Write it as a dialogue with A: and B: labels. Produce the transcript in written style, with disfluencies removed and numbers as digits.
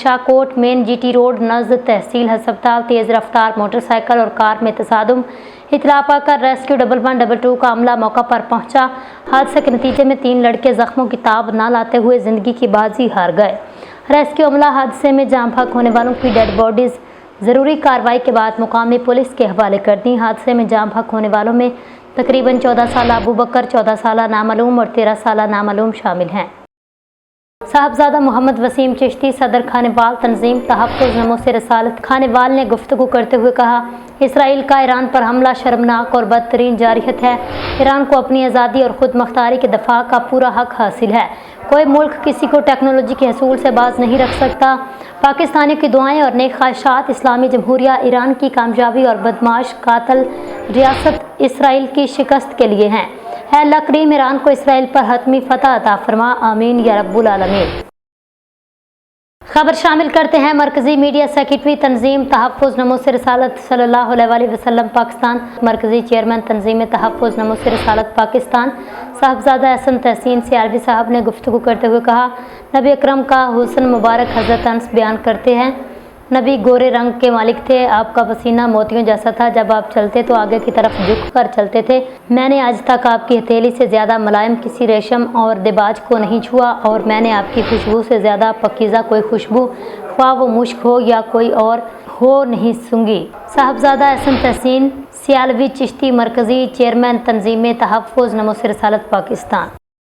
A: رکشہ کوٹ مین جی T road نزد تحصیل ہسپتال تیز رفتار موٹر سائیکل اور کار میں تصادم۔ اطلاع پا کر ریسکیو 1112 کا عملہ موقع پر پہنچا۔ حادثے کے نتیجے میں 3 لڑکے زخموں کی تاب نہ لاتے ہوئے زندگی کی بازی ہار گئے۔ ریسکیو عملہ حادثے میں جاں بحق ہونے والوں کی ڈیڈ باڈیز ضروری کارروائی کے بعد مقامی پولیس کے حوالے کر دیں۔ حادثے میں جاں بحق ہونے والوں میں تقریباً 14 سالہ ابوبکر، 14 سالہ نامعلوم اور 13 سالہ نامعلوم شامل ہیں۔ صاحبزادہ محمد وسیم چشتی صدر خانہ وال تنظیم تحفظ نموذج رسالت خانہ وال نے گفتگو کرتے ہوئے کہا، اسرائیل کا ایران پر حملہ شرمناک اور بدترین جارحیت ہے۔ ایران کو اپنی آزادی اور خود مختاری کے دفاع کا پورا حق حاصل ہے۔ کوئی ملک کسی کو ٹیکنالوجی کے حصول سے باز نہیں رکھ سکتا۔ پاکستانیوں کی دعائیں اور نیک خواہشات اسلامی جمہوریہ ایران کی کامیابی اور بدمعاش قاتل ریاست اسرائیل کی شکست کے لیے ہیں۔ اے اللہ کریم ایران کو اسرائیل پر حتمی فتح عطا فرما، آمین یا رب العالمین۔ خبر شامل کرتے ہیں مرکزی میڈیا سیکرٹری تنظیم تحفظ نموذج رسالت صلی اللہ علیہ وسلم پاکستان، مرکزی چیئرمین تنظیم تحفظ نموذج رسالت پاکستان صاحبزادہ احسن تحسین سیالوی صاحب نے گفتگو کرتے ہوئے کہا، نبی اکرم کا حسن مبارک حضرت انس بیان کرتے ہیں، نبی گورے رنگ کے مالک تھے، آپ کا پسینہ موتیوں جیسا تھا، جب آپ چلتے تو آگے کی طرف جھک کر چلتے تھے، میں نے آج تک آپ کی ہتھیلی سے زیادہ ملائم کسی ریشم اور دیباج کو نہیں چھوا، اور میں نے آپ کی خوشبو سے زیادہ پاکیزہ کوئی خوشبو، خواہ وہ مشک ہو یا کوئی اور ہو، نہیں سونگھی۔ صاحبزادہ احسن تحسین سیالوی چشتی، مرکزی چیئرمین تنظیم تحفظ نموذج رسالت پاکستان۔